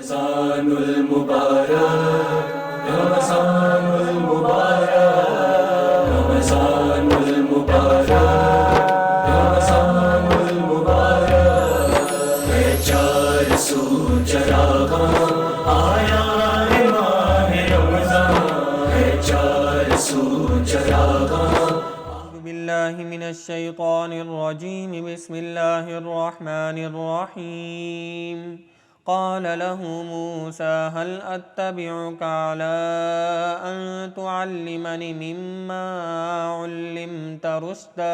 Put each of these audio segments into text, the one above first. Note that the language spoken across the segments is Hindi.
रमज़ानुल मुबारक, रमज़ानुल मुबारक, रमज़ानुल मुबारक, रमज़ानुल मुबारक। है 400 चराग़ां आया है माह रमज़ान, है 400 चराग़ां। बिल्लाहि मिनश शैतानिर रजीम, बिस्मिल्लाहिर रहमानिर रहीम। क़ाल लहू मूसा हल अत्तबिउका अला अन तुअल्लिमनी मिम्मा उल्लिमता रुश्दा।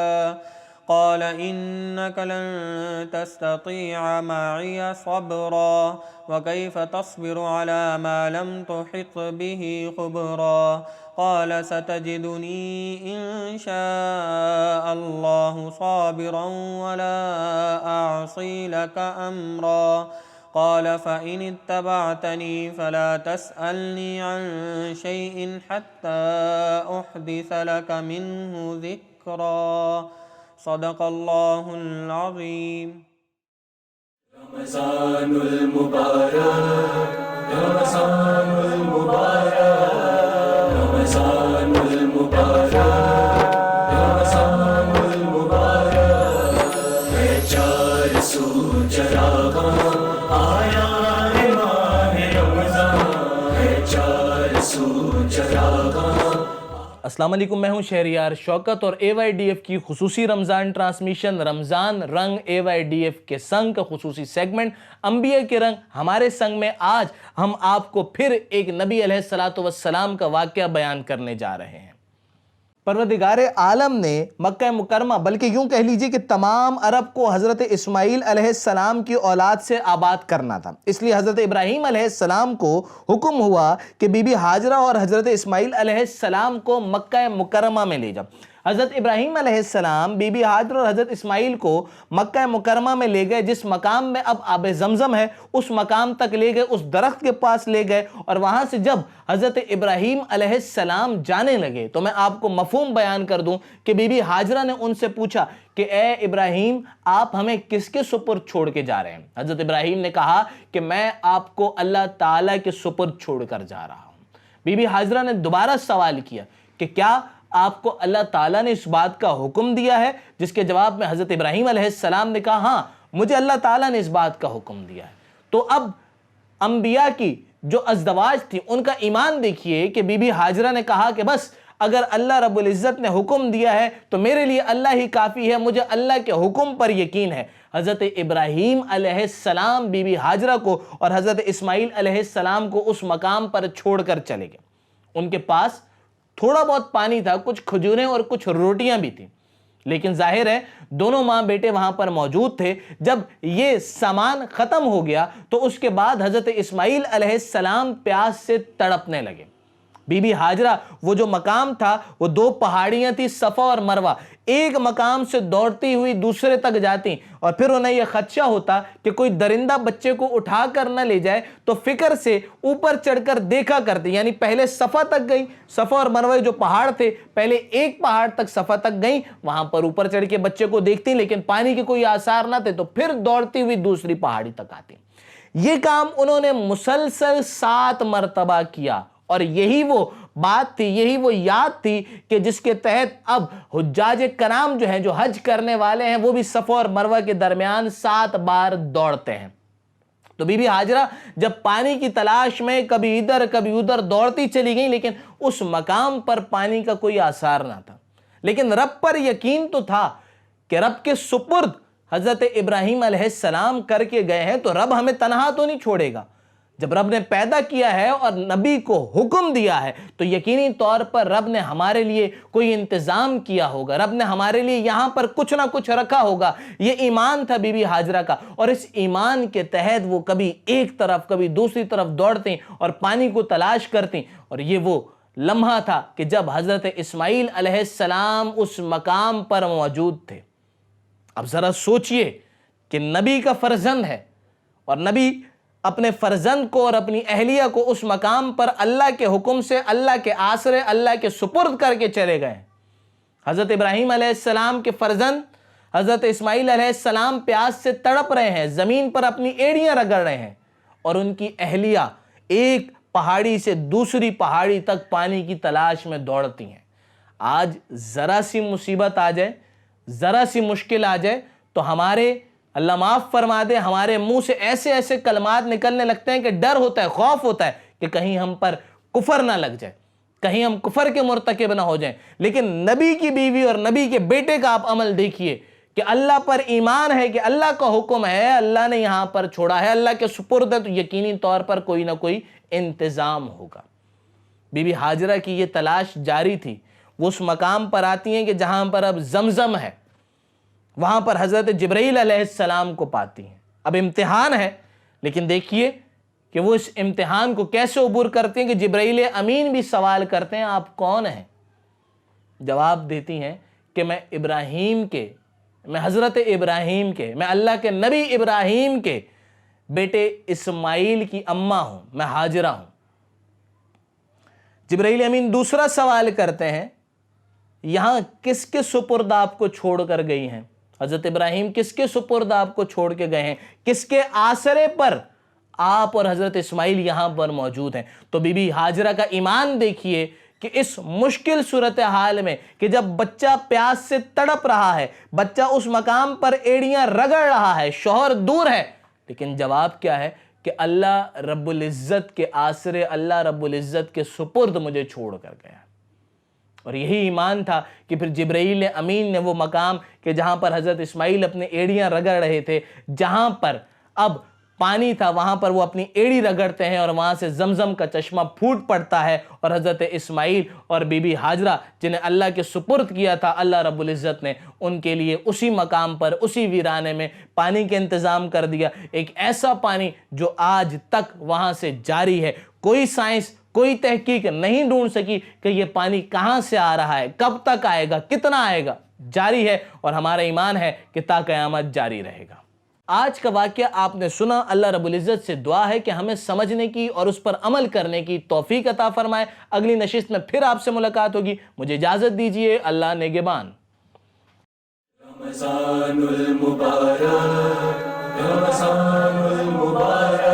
क़ाल इन्नका लन तस्ततीअ मइय सब्रा व कैफ़ तस्बिरु अला मा लम तुहित बिही ख़ुबरा। क़ाल सतजिदुनी इंशाअ अल्लाहु साबिरन वला अअसी लक अम्रा। क़ाल फ़इन इत्तबअतनी फ़ला तस्अलनी अन शैइन हत्ता उहदिस लक मिन्हु ज़िक्रा। सदक़ल्लाहुल अज़ीम। रमज़ानुल मुबारक, रमज़ानुल मुबारक, रमज़ानुल मुबारक, रमज़ानुल मुबारक। है 400 चराग़ां आया है माह रमज़ान, है 400 चराग़ां। अस्सलाम वालेकुम, मैं हूं शहरियार शौकत और AYDF की खुसूसी रमज़ान ट्रांसमिशन रमज़ान रंग AYDF के संग का खुसूसी सेगमेंट अंबिया के रंग हमारे संग में आज हम आपको फिर एक नबी अलैहिस्सलातु वस्सलाम का वाक़या बयान करने जा रहे हैं। परवरदिगार आलम ने मक्का मुकरमा बल्कि यूं कह लीजिए कि तमाम अरब को हज़रत इस्माईल अलैहिस्सलाम की औलाद से आबाद करना था। इसलिए हज़रत इब्राहीम अलैहिस्सलाम को हुक्म हुआ कि बीबी हाजरा और हज़रत इस्माईल अलैहिस्सलाम को मक्का मुकरमा में ले जाओ। हज़रत इब्राहीम अलैहिस्सलाम बीबी हाजरा और हज़रत इस्माईल को मक्का मुकरमा में ले गए। जिस मकाम में अब आब ज़मज़म है उस मकाम तक ले गए, उस दरख्त के पास ले गए और वहाँ से जब हज़रत इब्राहीम अलैहिस्सलाम जाने लगे तो मैं आपको मफ़हूम बयान कर दूं कि बीबी हाजरा ने उनसे पूछा कि ए इब्राहीम, आप हमें किसके सुपुर्द छोड़ के जा रहे हैं? हज़रत इब्राहीम ने कहा कि मैं आपको अल्लाह ताला के सुपुर्द छोड़ कर जा रहा हूँ। बीबी हाजरा ने दोबारा सवाल किया कि क्या आपको अल्लाह ताला ने इस बात का हुक्म दिया है? जिसके जवाब में हज़रत इब्राहीम अलैहिस्सलाम ने कहा हाँ, मुझे अल्लाह ताला ने इस बात का हुक्म दिया है। तो अब अंबिया की जो अज़दवाज थी उनका ईमान देखिए कि बीबी हाजरा ने कहा कि बस अगर अल्लाह रब्बुल इज़्ज़त ने हुक्म दिया है तो मेरे लिए अल्लाह ही काफ़ी है, मुझे अल्लाह के हुक्म पर यकीन है। हज़रत इब्राहीम अलैहिस्सलाम बीबी हाजरा को और हज़रत इस्माईल अलैहिस्सलाम को उस मकाम पर छोड़कर चले गए। उनके पास थोड़ा बहुत पानी था, कुछ खजूरें और कुछ रोटियां भी थी, लेकिन जाहिर है दोनों माँ बेटे वहां पर मौजूद थे। जब ये सामान खत्म हो गया तो उसके बाद हज़रत इस्माईल अलैहिस्सलाम प्यास से तड़पने लगे। बीबी हाजरा, वो जो मकाम था वो 2 पहाड़ियां थी, सफ़ा और मरवा। एक मकाम से दौड़ती हुई दूसरे तक जाती और फिर उन्हें यह खदशा होता कि कोई दरिंदा बच्चे को उठा कर न ले जाए तो फिक्र से ऊपर चढ़कर देखा करती। यानी पहले सफ़ा तक गई, सफ़ा और मरवा जो पहाड़ थे, पहले एक पहाड़ तक सफ़ा तक गई, वहां पर ऊपर चढ़ के बच्चे को देखती, लेकिन पानी के कोई आसार ना थे तो फिर दौड़ती हुई दूसरी पहाड़ी तक आती। ये काम उन्होंने मुसलसल 7 मरतबा किया और यही वो बात थी, यही वो याद थी कि जिसके तहत अब हुज्जाज कराम जो हैं, जो हज करने वाले हैं, वो भी सफ़ा और मरवा के दरमियान 7 बार दौड़ते हैं। तो बीबी हाजरा जब पानी की तलाश में कभी इधर कभी उधर दौड़ती चली गई, लेकिन उस मकाम पर पानी का कोई आसार ना था। लेकिन रब पर यकीन तो था कि रब के सुपुर्द हज़रत इब्राहीम अलैहिस्सलाम करके गए हैं तो रब हमें तनहा तो नहीं छोड़ेगा। जब रब ने पैदा किया है और नबी को हुक्म दिया है तो यकीनी तौर पर रब ने हमारे लिए कोई इंतज़ाम किया होगा, रब ने हमारे लिए यहाँ पर कुछ ना कुछ रखा होगा। ये ईमान था बीबी हाजरा का और इस ईमान के तहत वो कभी एक तरफ कभी दूसरी तरफ दौड़ती और पानी को तलाश करती। और ये वो लम्हा था कि जब हज़रत इस्माईल अलैहिस्सलाम उस मकाम पर मौजूद थे। अब ज़रा सोचिए कि नबी का फ़र्जंद है और नबी अपने फर्जंद को और अपनी अहलिया को उस मकाम पर अल्लाह के हुक्म से, अल्लाह के आसरे, अल्लाह के सुपुर्द करके चले गए। हज़रत इब्राहीम अलैहिस्सलाम के फर्जंद हज़रत इस्माईल अलैहिस्सलाम प्यास से तड़प रहे हैं, ज़मीन पर अपनी एड़ियाँ रगड़ रहे हैं और उनकी अहलिया एक पहाड़ी से दूसरी पहाड़ी तक पानी की तलाश में दौड़ती हैं। आज जरा सी मुसीबत आ जाए, जरा सी मुश्किल आ जाए तो हमारे, अल्लाह माफ फरमा दे, हमारे मुंह से ऐसे ऐसे कलमात निकलने लगते हैं कि डर होता है, खौफ होता है कि कहीं हम पर कुफर ना लग जाए, कहीं हम कुफर के मुर्तकिब ना हो जाएं। लेकिन नबी की बीवी और नबी के बेटे का आप अमल देखिए कि अल्लाह पर ईमान है कि अल्लाह का हुक्म है, अल्लाह ने यहां पर छोड़ा है, अल्लाह के सुपुर्द है, तो यकीनी तौर पर कोई ना कोई इंतजाम होगा। बीबी हाजरा की ये तलाश जारी थी। वो उस मकाम पर आती हैं कि जहां पर अब जमजम है, वहां पर हजरत जिब्राइल अलैहिस्सलाम को पाती हैं। अब इम्तिहान है, लेकिन देखिए कि वो इस इम्तिहान को कैसे उबूर करते हैं कि जिब्राइल अमीन भी सवाल करते हैं, आप कौन हैं? जवाब देती हैं कि मैं इब्राहीम के, मैं हजरत इब्राहीम के, मैं अल्लाह के नबी इब्राहीम के बेटे इस्माइल की अम्मा हूं, मैं हाजिरा हूं। जिब्राइल अमीन दूसरा सवाल करते हैं, यहां किसके सुपुर्द आपको छोड़कर गई हैं? हजरत इब्राहीम किसके सुपुर्द आपको छोड़ के गए हैं? किसके आसरे पर आप और हजरत इस्माइल यहां पर मौजूद हैं? तो बीबी हाजरा का ईमान देखिए कि इस मुश्किल सूरत हाल में कि जब बच्चा प्यास से तड़प रहा है, बच्चा उस मकाम पर एड़ियां रगड़ रहा है, शौहर दूर है, लेकिन जवाब क्या है कि अल्लाह रब्बुल इज्जत के आसरे, अल्लाह रब्बुल इज्जत के सुपुर्द मुझे छोड़ कर गया। और यही ईमान था कि फिर जिब्राइल अमीन ने वो मकाम कि जहां पर हजरत इस्माइल अपने एड़ियां रगड़ रहे थे, जहां पर अब पानी था, वहां पर वो अपनी एड़ी रगड़ते हैं और वहां से जमजम का चश्मा फूट पड़ता है और हजरत इस्माइल और बीबी हाजरा जिन्हें अल्लाह के सुपुर्द किया था, अल्लाह रब्बुल इज्जत ने उनके लिए उसी मकाम पर, उसी वीराने में पानी के इंतजाम कर दिया। एक ऐसा पानी जो आज तक वहां से जारी है। कोई साइंस, कोई तहकीक नहीं ढूंढ सकी कि यह पानी कहां से आ रहा है, कब तक आएगा, कितना आएगा। जारी है और हमारा ईमान है कि ता क़यामत जारी रहेगा। आज का वाक़या आपने सुना। अल्लाह रब्बुल इज़्ज़त से दुआ है कि हमें समझने की और उस पर अमल करने की तौफीक अता फरमाए। अगली नशिस्त में फिर आपसे मुलाकात होगी। मुझे इजाज़त दीजिए। अल्लाह नेगेबान। रमज़ानुल मुबारक, रमज़ानुल मुबारक,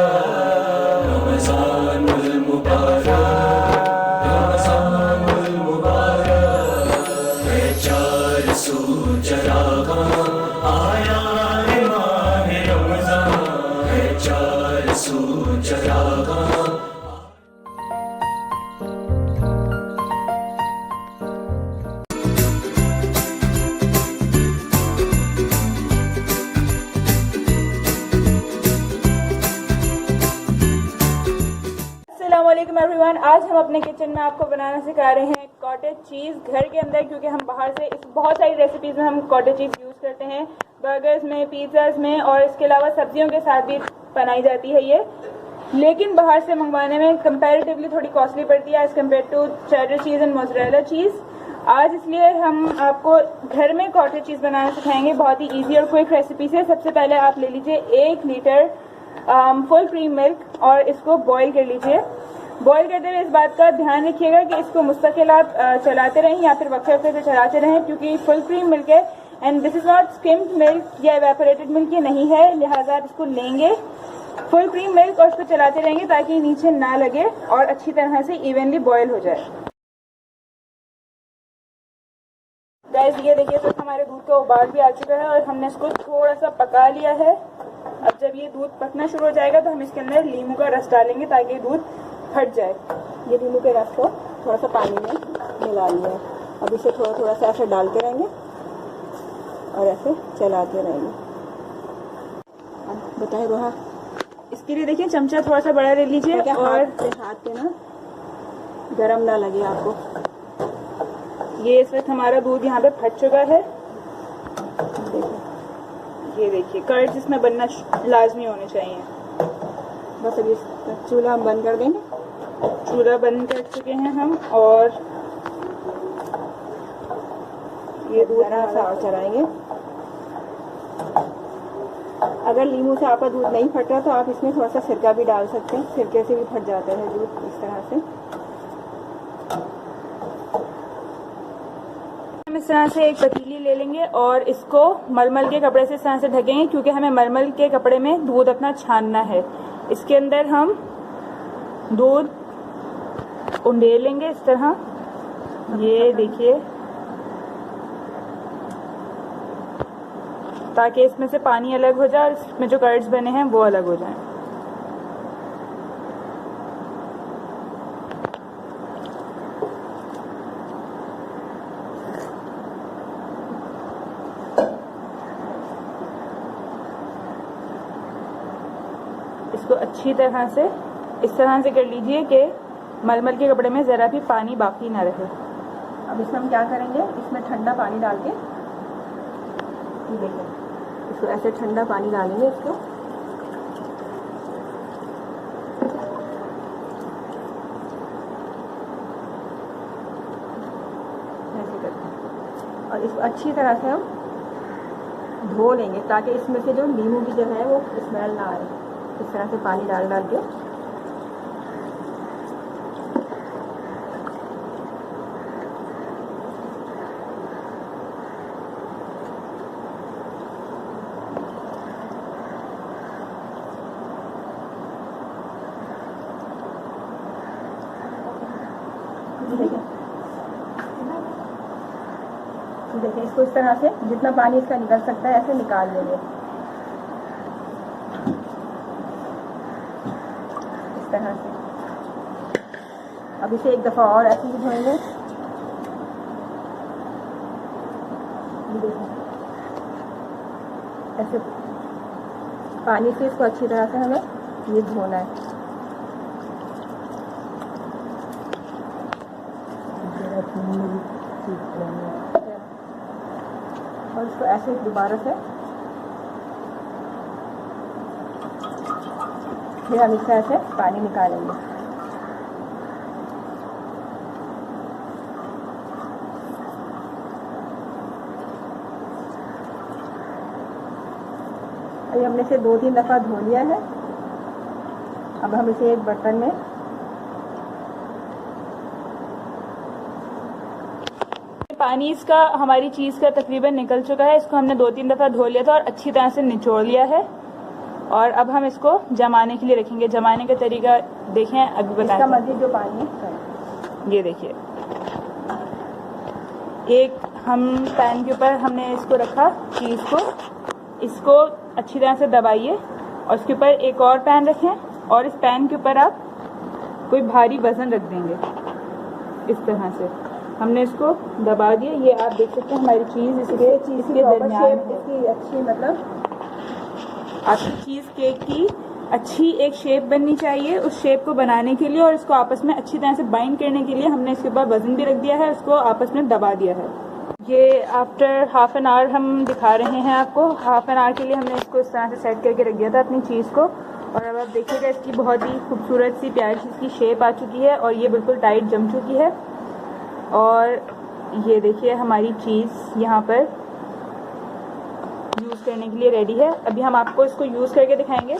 रमज़ानुल मुबारक, रमज़ानुल मुबारक। है चार सू चरागां आया है माह रमज़ान, है चार सू चरागां। अस्सलामुअलैकुम एवरीवन। आज हम अपने किचन में आपको बनाना सिखा रहे हैं कॉटेज चीज़ घर के अंदर, क्योंकि हम बाहर से बहुत सारी रेसिपीज़ में हम कॉटेज चीज़ यूज़ करते हैं, बर्गर्स में, पिज़्ज़ाज़ में, और इसके अलावा सब्जियों के साथ भी बनाई जाती है ये। लेकिन बाहर से मंगवाने में कंपैरेटिवली थोड़ी कॉस्टली पड़ती है as compare to cheddar cheese and mozzarella cheese. आज इसलिए हम आपको घर में कॉटेज चीज़ बनाना सिखाएंगे, बहुत ही ईजी और क्विक रेसिपी से। सबसे पहले आप ले लीजिए 1 लीटर फुल क्रीम मिल्क और इसको बॉईल कर लीजिए। बॉईल करते हुए इस बात का ध्यान रखिएगा कि इसको मुस्तकिल आप चलाते रहें या फिर वक्फे वक्फे से चलाते रहें, क्योंकि फुल क्रीम मिल्क है and this is not skimmed milk या इवेपोरेटेड मिल्क, ये नहीं है। लिहाजा आप इसको लेंगे फुल क्रीम मिल्क और इसको चलाते रहेंगे ताकि नीचे ना लगे और अच्छी तरह से इवनली बॉयल हो जाए। गाइस ये देखिए, तो हमारे दूध का उबाल भी आ चुका है और हमने इसको थोड़ा सा पका लिया है। अब जब ये दूध पकना शुरू हो जाएगा तो हम इसके अंदर लीमू का रस डालेंगे ताकि दूध फट जाए। ये लीमू के रस को थोड़ा सा पानी में मिला लिया है। अब इसे थोड़ा थोड़ा सा ऐसे डालते रहेंगे और ऐसे चलाते रहेंगे। अब बताए रोहा, इसके लिए देखिए चमचा थोड़ा सा बड़ा ले लीजिए और हाथ पे ना गरम ना लगे आपको। ये इस वक्त हमारा दूध यहाँ पे फट चुका है। ये देखिए कर्ड जिसमें बनना लाजमी होने चाहिए। बस अभी चूल्हा हम बंद कर देंगे। चूल्हा बंद कर चुके हैं हम और ये दूध सा और चलाएंगे। अगर लीमू से आपका दूध नहीं फट रहा तो आप इसमें थोड़ा सा सिरका भी डाल सकते हैं, सिरके से भी फट जाता है दूध इस तरह से। हम इस तरह से एक पतीली ले लेंगे और इसको मलमल के कपड़े से इस तरह से ढकेंगे, क्योंकि हमें मलमल के कपड़े में दूध अपना छानना है। इसके अंदर हम दूध उंडेल लेंगे इस तरह, ये देखिए, ताकि इसमें से पानी अलग हो जाए और इसमें जो कर्ड्स बने हैं वो अलग हो जाएं। इसको अच्छी तरह से इस तरह से कर लीजिए कि मलमल के कपड़े में ज़रा भी पानी बाकी ना रहे। अब इसमें हम क्या करेंगे, इसमें ठंडा पानी डाल के, देखिए इसको ऐसे ठंडा पानी डालेंगे इसको, ऐसे करके, और इसको अच्छी तरह से हम धो लेंगे ताकि इसमें से जो नींबू की जो है वो स्मेल ना आए। इस तरह से पानी डाल डाल के देखिए इसको इस तरह से जितना पानी इसका निकल सकता है ऐसे निकाल लेंगे इस तरह से। अब इसे एक दफ़ा और ऐसे ही धोएंगे। ऐसे पानी से इसको अच्छी तरह से हमें ये धोना है। और इसको ऐसे दोबारा से फिर हम इससे ऐसे पानी निकालेंगे। अभी हमने इसे 2-3 दफ़ा धो लिया है। अब हम इसे एक बर्तन में पानी इसका हमारी चीज़ का तकरीबन निकल चुका है। इसको हमने 2-3 दफ़ा धो लिया था और अच्छी तरह से निचोड़ लिया है। और अब हम इसको जमाने के लिए रखेंगे। जमाने का तरीका देखें, अभी बताएं। मज़ीद जो पानी है ये देखिए, एक हम पैन के ऊपर हमने इसको रखा चीज़ को, इसको अच्छी तरह से दबाइए और उसके ऊपर एक और पैन रखें और इस पैन के ऊपर आप कोई भारी वज़न रख देंगे। इस तरह से हमने इसको दबा दिया। ये आप देख सकते हैं हमारी चीज़ इसके दरमियान इसकी अच्छी, मतलब आपकी चीज़ केक की अच्छी एक शेप बननी चाहिए। उस शेप को बनाने के लिए और इसको आपस में अच्छी तरह से बाइंड करने के लिए हमने इसके ऊपर वज़न भी रख दिया है, उसको आपस में दबा दिया है। ये आफ्टर हाफ एन आवर हम दिखा रहे हैं आपको। हाफ एन आवर के लिए हमने इसको इस तरह से सेट करके रख दिया था अपनी चीज़ को। और अब आप देखिएगा इसकी बहुत ही खूबसूरत सी प्यारी सी इसकी शेप आ चुकी है और ये बिल्कुल टाइट जम चुकी है। और ये देखिए हमारी चीज़ यहाँ पर यूज़ करने के लिए रेडी है। अभी हम आपको इसको यूज़ करके दिखाएंगे।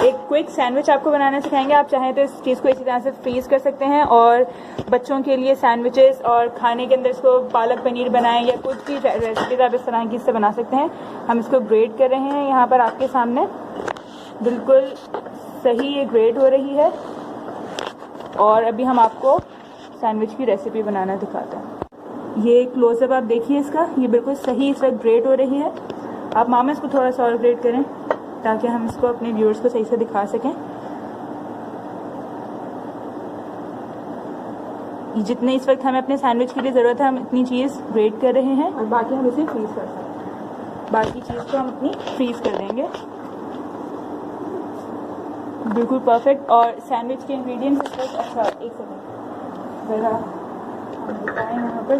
एक क्विक सैंडविच आपको बनाना सिखाएंगे। आप चाहें तो इस चीज़ को इसी तरह से फ्रीज़ कर सकते हैं और बच्चों के लिए सैंडविचेस और खाने के अंदर इसको पालक पनीर बनाएं या कुछ भी रेसिपीज आप इस तरह की इससे बना सकते हैं। हम इसको ग्रेट कर रहे हैं यहाँ पर आपके सामने। बिल्कुल सही ये ग्रेट हो रही है। और अभी हम आपको सैंडविच की रेसिपी बनाना दिखाते हैं। ये क्लोजअप आप देखिए इसका, ये बिल्कुल सही इस वक्त ग्रेट हो रही है। आप मामा इसको थोड़ा सा और ग्रेट करें ताकि हम इसको अपने व्यूअर्स को सही से दिखा सकें। जितने इस वक्त हमें अपने सैंडविच के लिए ज़रूरत है हम इतनी चीज़ ग्रेट कर रहे हैं और बाकी हम इसे फ्रीज कर सकते हैं। बाकी चीज़ को हम अपनी फ्रीज कर देंगे। बिल्कुल परफेक्ट। और सैंडविच के इंग्रेडिएंट्स इस वक्त, अच्छा एक सेकेंड ज़रा बताएँ यहाँ पर।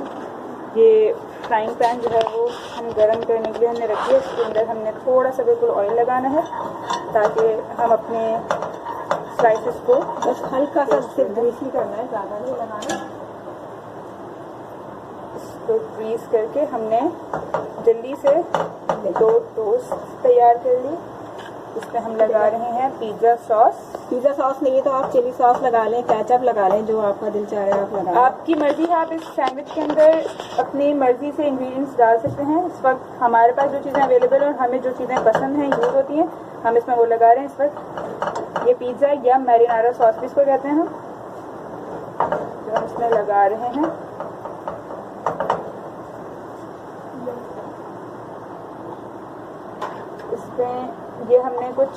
ये फ्राइंग पैन जो है वो हम गरम करने के लिए हमने रखी है। इसके अंदर हमने थोड़ा सा बिल्कुल ऑयल लगाना है ताकि हम अपने स्लाइसेस को बस हल्का सा सिर्फ ग्रीसी करना है, ज़्यादा नहीं लगाना। इसको फ्रीज करके हमने जल्दी से 2 टोस्ट तैयार कर ली। इसमें हम लगा रहे हैं पिज़्ज़ा सॉस। पिज़्ज़ा सॉस नहीं है तो आप चिली सॉस लगा लें, केचप लगा लें, जो आपका दिल चाहे आप लगा लें। आपकी मर्जी है। आप इस सैंडविच के अंदर अपनी मर्जी से इंग्रेडिएंट्स डाल सकते हैं। इस वक्त हमारे पास जो चीज़ें अवेलेबल और हमें जो चीज़ें पसंद हैं यूज़ होती हैं, हम इसमें वो लगा रहे हैं इस वक्त। ये पिज़्ज़ा या मैरिनारा सॉस भी इसको कहते हैं हम, जो हम इसमें लगा रहे हैं। इसमें ये हमने कुछ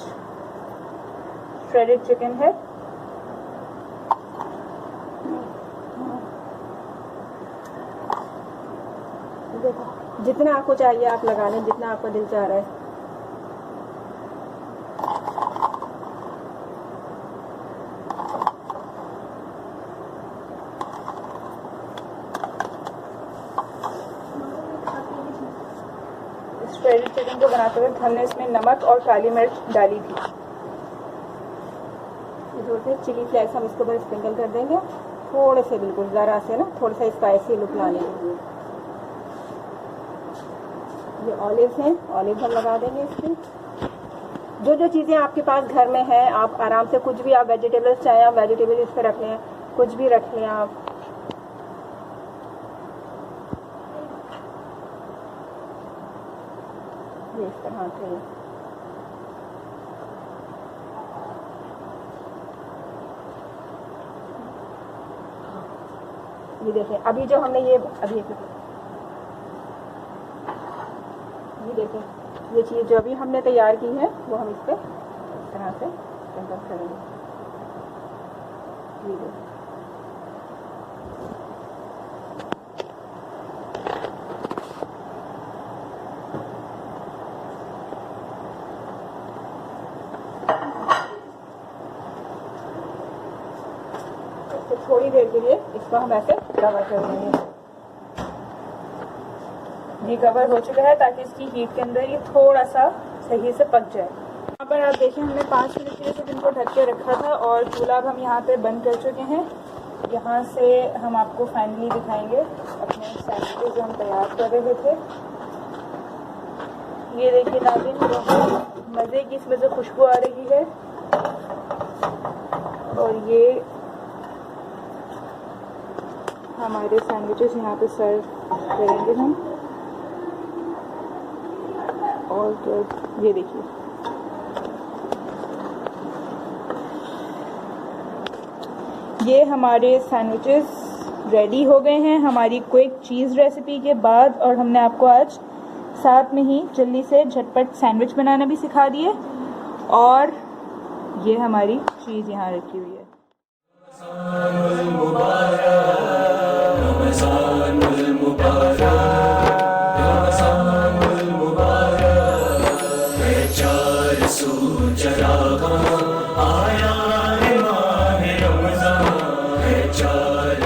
श्रेडेड चिकन है, जितना आपको चाहिए आप लगा लें, जितना आपका दिल चाह रहा है। श्रेडेड चिकन को बनाते वक्त हमने इसमें नमक और काली मिर्च डाली थी। थोड़े से चिली फ्लेक्स हम इसके ऊपर स्प्रिंकल कर देंगे, थोड़े से, बिल्कुल ज़रा से ना, थोड़ा सा स्पाइसी लुक लाने के लिए। ये ऑलिव्स हैं, ऑलिव हम लगा देंगे इसमें। जो जो चीज़ें आपके पास घर में हैं, आप आराम से कुछ भी, आप वेजिटेबल्स चाहें आप वेजिटेबल इस पर रख लें, कुछ भी रख लें आप। ये इस तरह से ये देखें। अभी जो हमने ये देखें, ये चीज़ जो अभी हमने तैयार की है वो हम इस पर इस तरह से स्प्रिंकल करेंगे। ये देखें, तो थोड़ी देर के लिए इसको हम ऐसे कवर कर देंगे। ये कवर हो चुका है ताकि इसकी हीट के अंदर ये थोड़ा सा सही से पक जाए। यहाँ पर आप देखें हमने 5 मिनट के लिए तो इनको ढक के रखा था और चूल्हा अब हम यहाँ पे बंद कर चुके हैं। यहाँ से हम आपको फाइनली दिखाएंगे अपने सैंडविच जो हम तैयार कर रहे थे। ये देखिए नाज़रीन, बहुत मज़े की इसमें से खुशबू आ रही है और ये हमारे सैंडविचेस यहाँ पे सर्व करेंगे हम। और तो ये देखिए, ये हमारे सैंडविचेस रेडी हो गए हैं हमारी क्विक चीज़ रेसिपी के बाद। और हमने आपको आज साथ में ही जल्दी से झटपट सैंडविच बनाना भी सिखा दिए। और ये हमारी चीज़ यहाँ रखी हुई है। आया रे माह रमज़ान है, 4